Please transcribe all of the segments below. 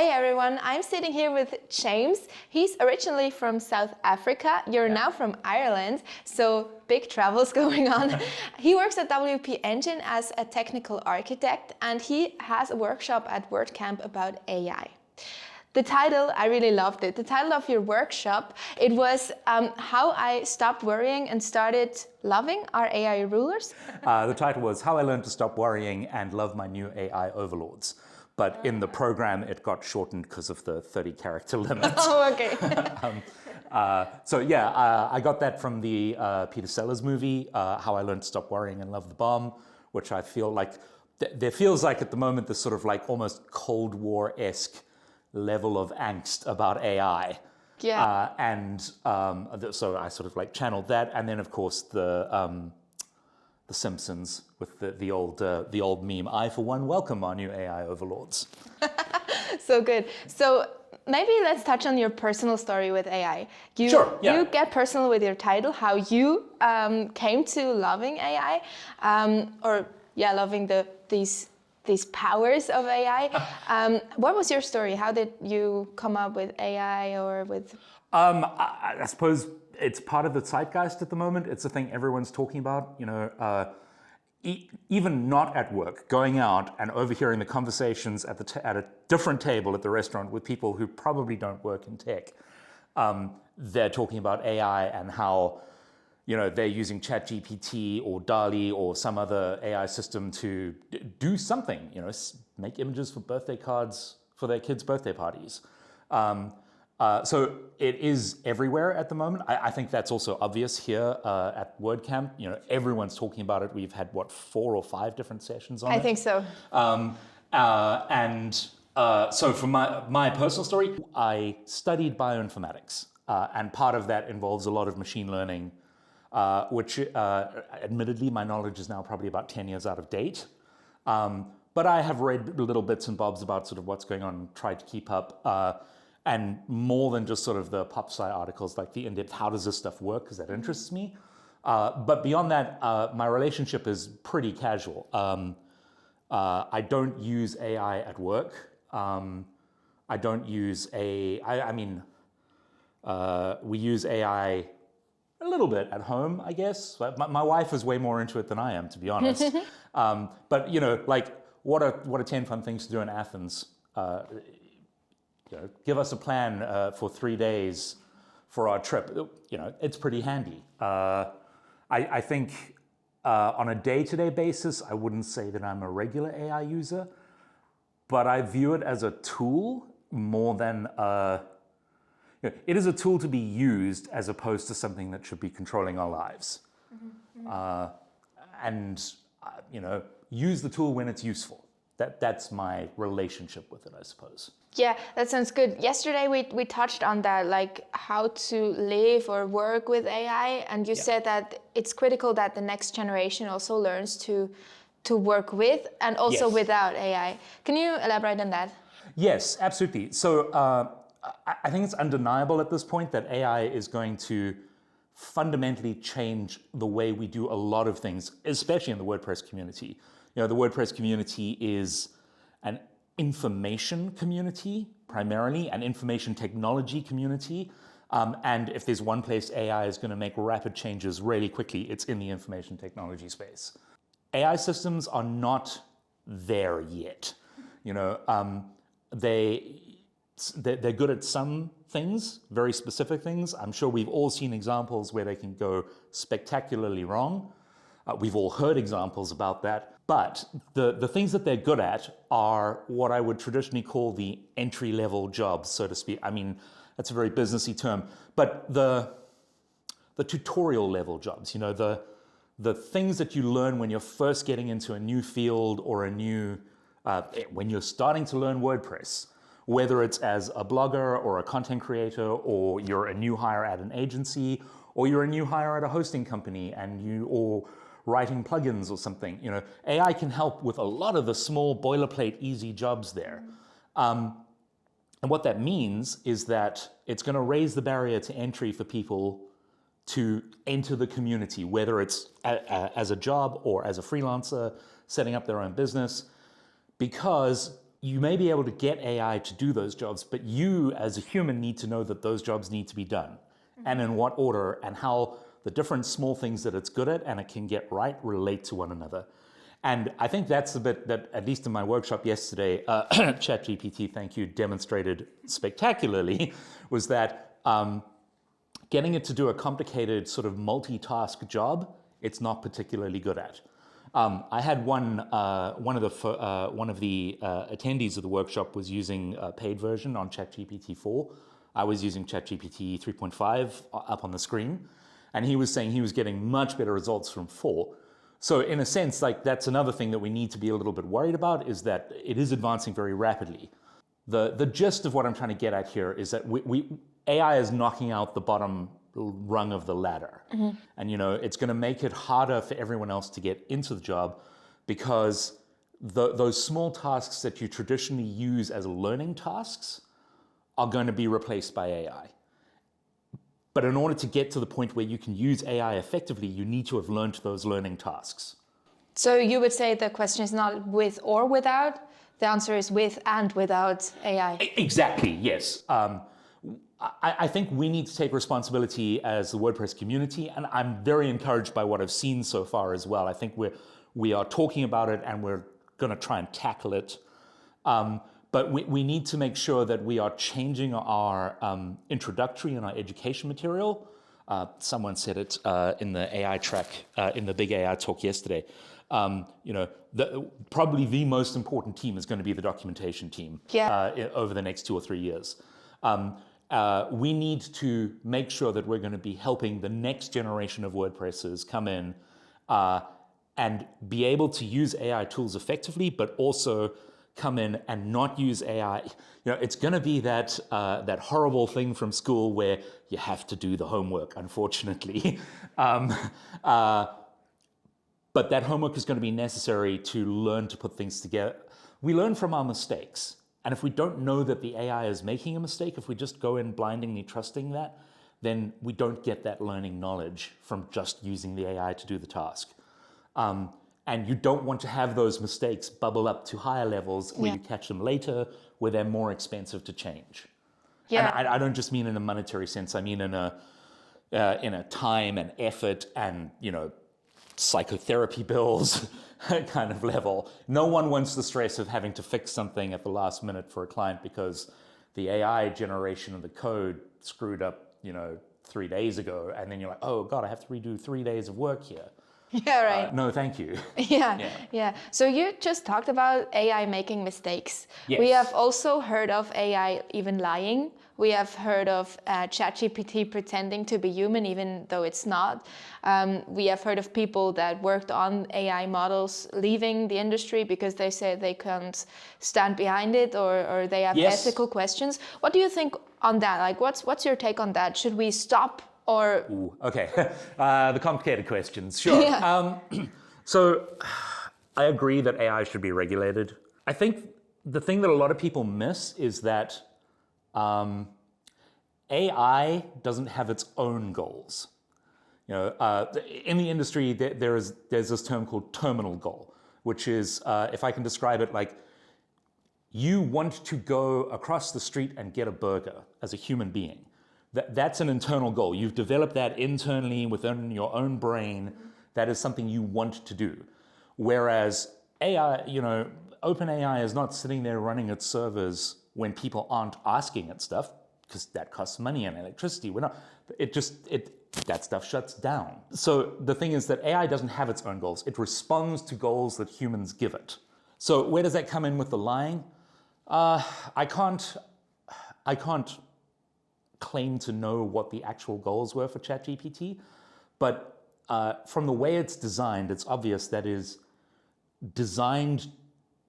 Hey everyone, I'm sitting here with James. He's originally from South Africa. You're now from Ireland, so big travels going on. He works at WPEngine as a technical architect, and he has a workshop at WordCamp about AI. The title, I really loved it. The title of your workshop, it was How I Stopped Worrying and Started Loving Our AI Rulers. The title was How I Learned to Stop Worrying and Love My New AI Overlords. But in the program, it got shortened because of the 30-character limit. Oh, okay. I got that from the Peter Sellers movie, How I Learned to Stop Worrying and Love the Bomb, which I feel like, there feels like at the moment this sort of like almost Cold War-esque level of angst about AI. Yeah. So I sort of like channeled that. And then, of course, the Simpsons with the old meme, I, for one, welcome our new AI overlords. So good. So maybe let's touch on your personal story with AI. Sure, yeah. You get personal with your title, how you came to loving AI, loving these powers of AI. What was your story? How did you come up with AI or with... I suppose it's part of the zeitgeist at the moment. It's a thing everyone's talking about, even not at work, going out and overhearing the conversations at a different table at the restaurant with people who probably don't work in tech. They're talking about AI and how they're using ChatGPT or DALL-E or some other AI system to do something, make images for birthday cards for their kids' birthday parties. So it is everywhere at the moment. I think that's also obvious here at WordCamp. Everyone's talking about it. We've had, 4 or 5 different sessions on it? I think so. So for my personal story, I studied bioinformatics. And part of that involves a lot of machine learning, which admittedly my knowledge is now probably about 10 years out of date. But I have read little bits and bobs about sort of what's going on and tried to keep up. And more than just sort of the pop sci articles, like the in-depth, how does this stuff work, because that interests me. But beyond that, my relationship is pretty casual. I don't use AI at work. I don't use we use AI a little bit at home, I guess. My wife is way more into it than I am, to be honest. But what are 10 fun things to do in Athens? Give us a plan for 3 days for our trip. It's pretty handy. I think on a day-to-day basis, I wouldn't say that I'm a regular AI user, but I view it as a tool more than it is a tool to be used as opposed to something that should be controlling our lives. Use the tool when it's useful. That's my relationship with it, I suppose. Yeah, that sounds good. Yesterday we touched on that, like how to live or work with AI, and you said that it's critical that the next generation also learns to work with and also without AI. Can you elaborate on that? Yes, absolutely. So I think it's undeniable at this point that AI is going to fundamentally change the way we do a lot of things, especially in the WordPress community. The WordPress community is an information community, primarily, an information technology community. And if there's one place AI is going to make rapid changes really quickly, it's in the information technology space. AI systems are not there yet. They're good at some things, very specific things. I'm sure we've all seen examples where they can go spectacularly wrong. We've all heard examples about that. But the things that they're good at are what I would traditionally call the entry-level jobs, so to speak. I mean, that's a very businessy term. But the tutorial level jobs, the things that you learn when you're first getting into a new field or when you're starting to learn WordPress, whether it's as a blogger or a content creator, or you're a new hire at an agency, or you're a new hire at a hosting company or writing plugins or something. AI can help with a lot of the small boilerplate easy jobs there. And what that means is that it's going to raise the barrier to entry for people to enter the community, whether it's as a job or as a freelancer setting up their own business, because you may be able to get AI to do those jobs, but you as a human need to know that those jobs need to be done and in what order and how the different small things that it's good at and it can get right relate to one another. And I think that's the bit that, at least in my workshop yesterday, ChatGPT, thank you, demonstrated spectacularly, was that getting it to do a complicated sort of multitask job, it's not particularly good at. I had one of the attendees of the workshop was using a paid version on ChatGPT 4. I was using ChatGPT 3.5 up on the screen, and he was saying he was getting much better results from 4. So in a sense, like that's another thing that we need to be a little bit worried about, is that it is advancing very rapidly. The gist of what I'm trying to get at here is that AI is knocking out the bottom rung of the ladder. And it's going to make it harder for everyone else to get into the job, because those small tasks that you traditionally use as learning tasks are going to be replaced by AI. But in order to get to the point where you can use AI effectively, you need to have learned those learning tasks. So you would say the question is not with or without, the answer is with and without AI. Exactly, yes. I think we need to take responsibility as the WordPress community, and I'm very encouraged by what I've seen so far as well. I think we are talking about it and we're going to try and tackle it. But we need to make sure that we are changing our introductory and our education material. Someone said it in the AI track, in the big AI talk yesterday. Probably the most important team is going to be the documentation team over the next 2 or 3 years. We need to make sure that we're going to be helping the next generation of WordPressers come in and be able to use AI tools effectively, but also come in and not use AI. It's going to be that horrible thing from school where you have to do the homework, unfortunately. But that homework is going to be necessary to learn to put things together. We learn from our mistakes. And if we don't know that the AI is making a mistake, if we just go in blindly trusting that, then we don't get that learning knowledge from just using the AI to do the task. And you don't want to have those mistakes bubble up to higher levels where you catch them later, where they're more expensive to change. Yeah. And I don't just mean in a monetary sense. I mean in a time and effort and psychotherapy bills kind of level. No one wants the stress of having to fix something at the last minute for a client because the AI generation of the code screwed up 3 days ago, and then you're like, oh God, I have to redo 3 days of work here. Yeah, right. No, thank you. Yeah. So you just talked about AI making mistakes. Yes. We have also heard of AI even lying. We have heard of ChatGPT pretending to be human even though it's not. We have heard of people that worked on AI models leaving the industry because they said they can't stand behind it, or they have ethical questions. What do you think on that? Like, what's your take on that? Should we stop? Or okay, the complicated questions. Sure. Yeah. So I agree that AI should be regulated. I think the thing that a lot of people miss is that AI doesn't have its own goals. In the industry, there's this term called terminal goal, which is, if I can describe it, like you want to go across the street and get a burger as a human being. That's an internal goal. You've developed that internally within your own brain. That is something you want to do. Whereas AI, OpenAI is not sitting there running its servers when people aren't asking it stuff, because that costs money and electricity. That stuff shuts down. So the thing is that AI doesn't have its own goals. It responds to goals that humans give it. So where does that come in with the lying? I can't claim to know what the actual goals were for ChatGPT, but from the way it's designed, it's obvious that is designed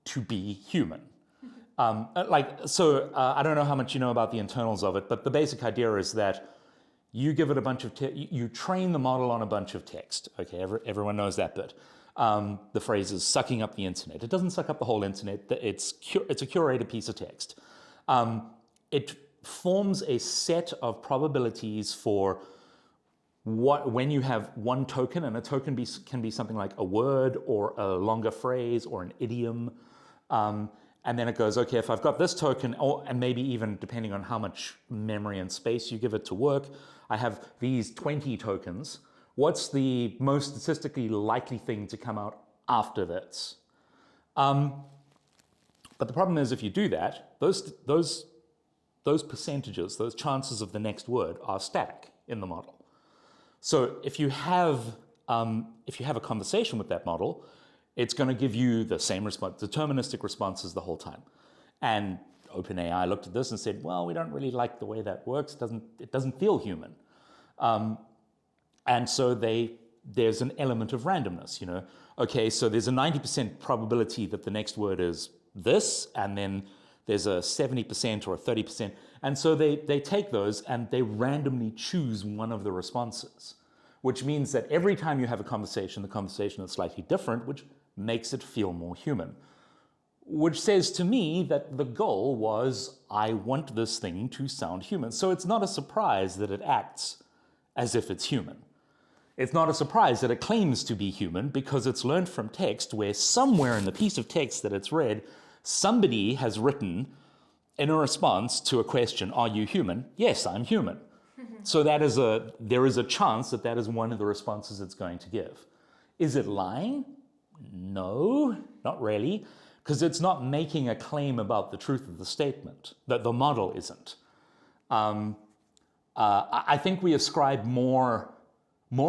to be human. I don't know how much you know about the internals of it, but the basic idea is that you give it a bunch of you train the model on a bunch of text. Okay, everyone knows that bit. The phrase is sucking up the internet. It doesn't suck up the whole internet. It's a curated piece of text. It forms a set of probabilities for when you have one token, and a token can be something like a word or a longer phrase or an idiom. And then it goes, okay, if I've got this token, and maybe even depending on how much memory and space you give it to work, I have these 20 tokens. What's the most statistically likely thing to come out after this? But the problem is, if you do that, those percentages, those chances of the next word are static in the model. So if you have a conversation with that model, it's going to give you the same response, deterministic responses the whole time. And OpenAI looked at this and said, well, we don't really like the way that works. It doesn't feel human. And so there's an element of randomness, Okay, so there's a 90% probability that the next word is this, and then there's a 70% or a 30%. And so they take those and they randomly choose one of the responses, which means that every time you have a conversation, the conversation is slightly different, which makes it feel more human. Which says to me that the goal was, I want this thing to sound human. So it's not a surprise that it acts as if it's human. It's not a surprise that it claims to be human because it's learned from text where somewhere in the piece of text that it's read, somebody has written in a response to a question, are you human? Yes, I'm human. So there is a chance that is one of the responses it's going to give. Is it lying? No, not really, because it's not making a claim about the truth of the statement, that the model isn't. I think we ascribe more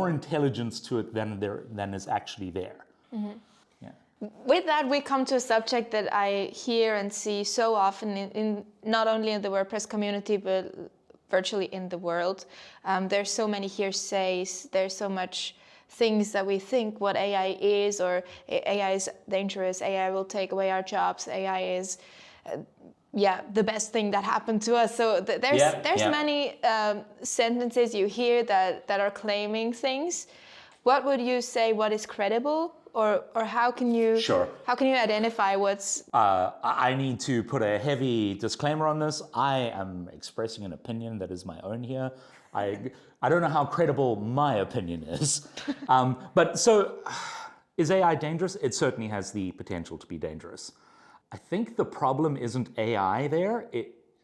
intelligence to it than is actually there. Mm-hmm. With that, we come to a subject that I hear and see so often in not only in the WordPress community, but virtually in the world. There's so many hearsays, there's so much things that we think what AI is, or AI is dangerous, AI will take away our jobs, AI is the best thing that happened to us. So there's many sentences you hear that are claiming things. What would you say, what is credible? Or how can you identify what's... I need to put a heavy disclaimer on this. I am expressing an opinion that is my own here. I don't know how credible my opinion is. But so, is AI dangerous? It certainly has the potential to be dangerous. I think the problem isn't AI there,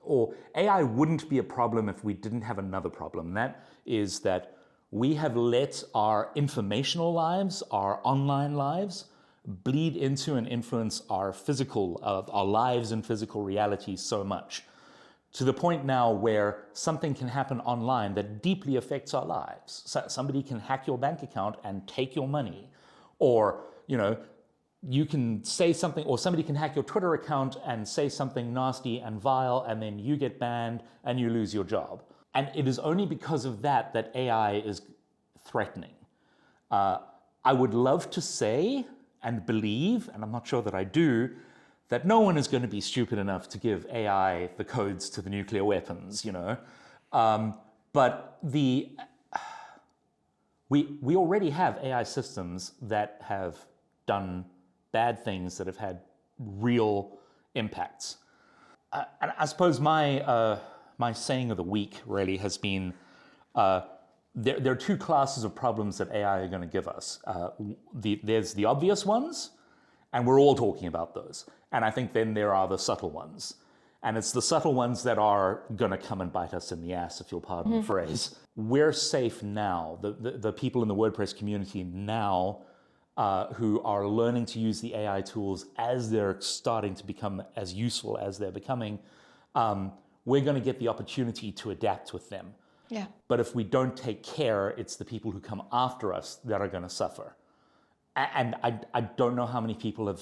or AI wouldn't be a problem if we didn't have another problem. That is that we have let our informational lives, our online lives, bleed into and influence our lives and physical reality so much, to the point now where something can happen online that deeply affects our lives. So somebody can hack your bank account and take your money, or you can say something, or somebody can hack your Twitter account and say something nasty and vile, and then you get banned and you lose your job. And it is only because of that AI is threatening. I would love to say and believe, and I'm not sure that I do, that no one is going to be stupid enough to give AI the codes to the nuclear weapons, But we already have AI systems that have done bad things that have had real impacts. And I suppose my saying of the week really has been, there are two classes of problems that AI are going to give us. There's the obvious ones, and we're all talking about those. And I think then there are the subtle ones. And it's the subtle ones that are going to come and bite us in the ass, if you'll pardon the phrase. We're safe now. The people in the WordPress community now who are learning to use the AI tools as they're starting to become as useful as they're becoming, we're going to get the opportunity to adapt with them. Yeah. But if we don't take care, it's the people who come after us that are going to suffer. And I don't know how many people have...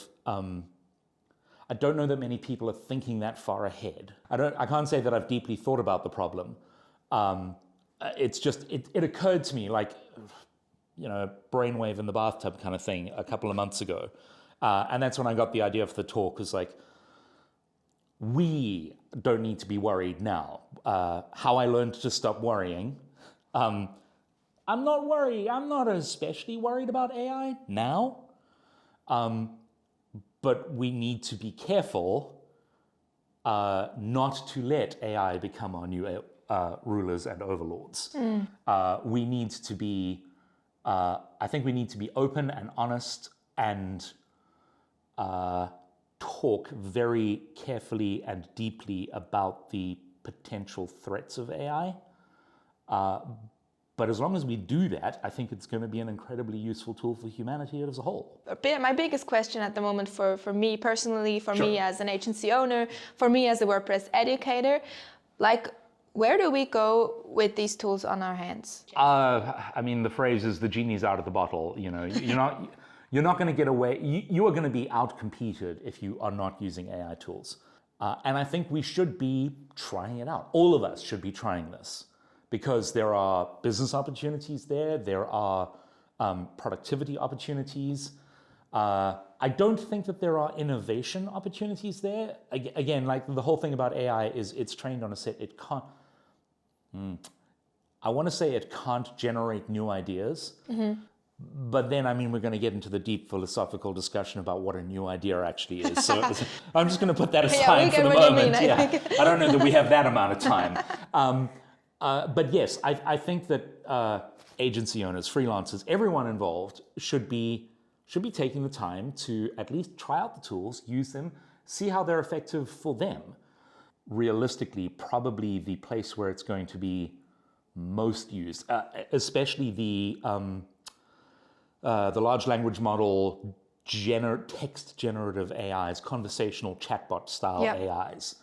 I don't know that many people are thinking that far ahead. I can't say that I've deeply thought about the problem. It's just, it occurred to me like, brainwave in the bathtub kind of thing a couple of months ago. And that's when I got the idea for the talk, was like, we don't need to be worried now. How I learned to stop worrying. I'm not worried. I'm not especially worried about AI now. But we need to be careful not to let AI become our new rulers and overlords. We need to be, I think we need to be open and honest and talk very carefully and deeply about the potential threats of AI. But as long as we do that, I think it's going to be an incredibly useful tool for humanity as a whole. My biggest question at the moment for me personally, for Sure. me as an agency owner, for me as a WordPress educator, like, where do we go with these tools on our hands? I mean, the phrase is the genie's out of the bottle. You know, you're not going to get away. You are going to be outcompeted if you are not using AI tools. And I think we should be trying it out. All of us should be trying this because there are business opportunities there. There are productivity opportunities. I don't think that there are innovation opportunities there. Again, like the whole thing about AI is it's trained on a set. It can't. I want to say it can't generate new ideas. But then, I mean, we're going to get into the deep philosophical discussion about what a new idea actually is. So I'm just going to put that aside for the moment. I don't know that we have that amount of time. But yes, I think that agency owners, freelancers, everyone involved should be taking the time to at least try out the tools, use them, see how they're effective for them. Realistically, probably the place where it's going to be most used, especially the large language model, text generative AIs, conversational chatbot style AIs,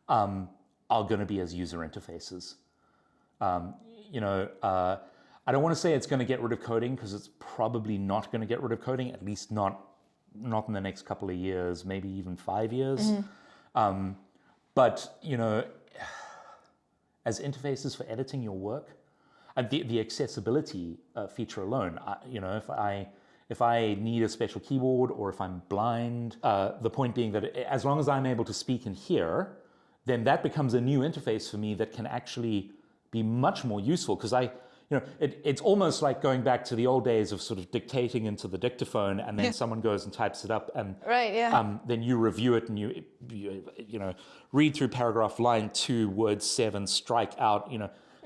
are going to be as user interfaces. I don't want to say it's going to get rid of coding because it's probably not going to get rid of coding, at least not in the next couple of years, maybe even 5 years. But, as interfaces for editing your work, and the accessibility feature alone, if I need a special keyboard or if I'm blind, the point being that as long as I'm able to speak and hear, then that becomes a new interface for me that can actually be much more useful because it's almost like going back to the old days of sort of dictating into the dictaphone and then someone goes and types it up and then you review it and you read through paragraph line 2, word 7, strike out,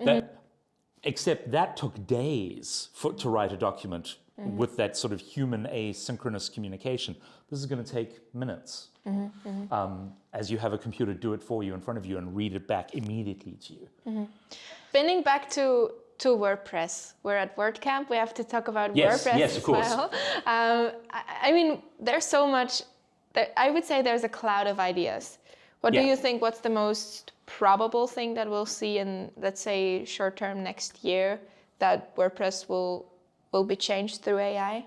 that, except that took days to write a document with that sort of human asynchronous communication. This is going to take minutes as you have a computer do it for you in front of you and read it back immediately to you. Spinning back to WordPress. We're at WordCamp. We have to talk about WordPress yes, of course. as well. I mean, there's so much. I would say there's a cloud of ideas. What do you think? What's the most probable thing that we'll see in, let's say, short term next year that WordPress will be changed through AI?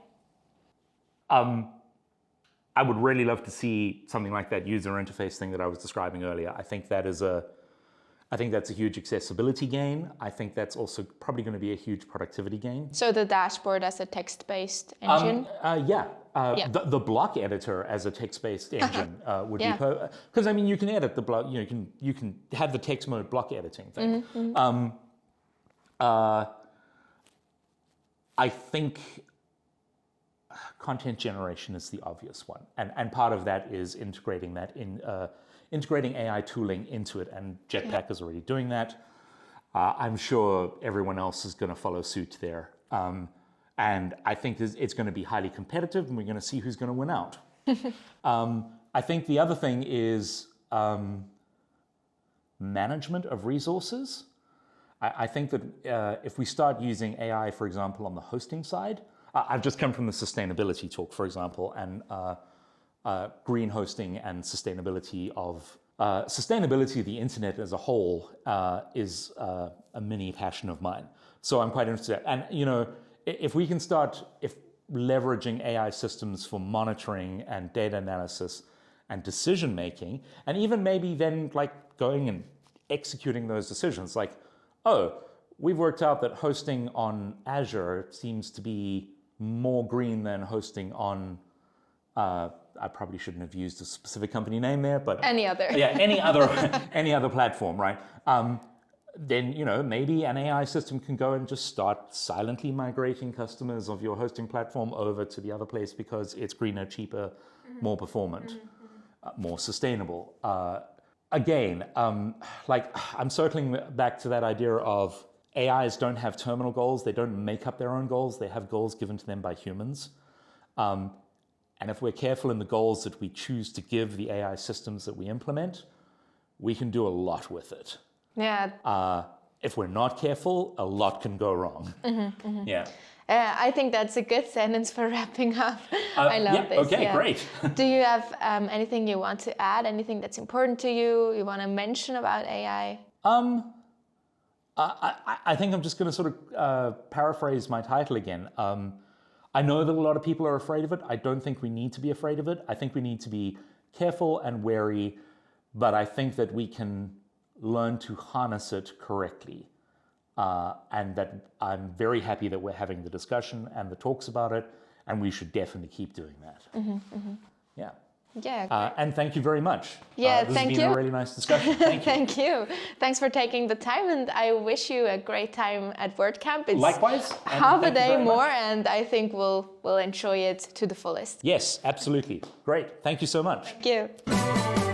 I would really love to see something like that user interface thing that I was describing earlier. I think that's a huge accessibility gain. I think that's also probably going to be a huge productivity gain. So the dashboard as a text-based engine? The block editor as a text-based engine would be because I mean you can edit the block. You can have the text mode block editing thing. I think content generation is the obvious one, and part of that is integrating that in. Integrating AI tooling into it, and Jetpack is already doing that. I'm sure everyone else is going to follow suit there. And I think it's going to be highly competitive, and we're going to see who's going to win out. I think the other thing is management of resources. I think that if we start using AI, for example, on the hosting side, I've just come from the sustainability talk, for example, and green hosting and sustainability of the internet as a whole is a mini passion of mine. So I'm quite interested. And if we can start leveraging AI systems for monitoring and data analysis and decision making, and even maybe then like going and executing those decisions, like, oh, we've worked out that hosting on Azure seems to be more green than hosting on I probably shouldn't have used a specific company name there, but any other any other platform, right? Then maybe an AI system can go and just start silently migrating customers of your hosting platform over to the other place because it's greener, cheaper, more performant, more sustainable. Again, I'm circling back to that idea of AIs don't have terminal goals. They don't make up their own goals. They have goals given to them by humans. And if we're careful in the goals that we choose to give the AI systems that we implement, we can do a lot with it. Yeah. If we're not careful, a lot can go wrong. Yeah. I think that's a good sentence for wrapping up. I love this. Okay, great. Do you have anything you want to add? Anything that's important to you? You want to mention about AI? I think I'm just going to sort of paraphrase my title again. I know that a lot of people are afraid of it. I don't think we need to be afraid of it. I think we need to be careful and wary, but I think that we can learn to harness it correctly. And that I'm very happy that we're having the discussion and the talks about it, and we should definitely keep doing that. Yeah. Yeah. And thank you very much. Yeah, this thank has you. been a really nice discussion. Thank you. Thank you. Thanks for taking the time, and I wish you a great time at WordCamp. It's Likewise. half a day more, much. and I think we'll enjoy it to the fullest. Yes, absolutely. Great. Thank you so much. Thank you.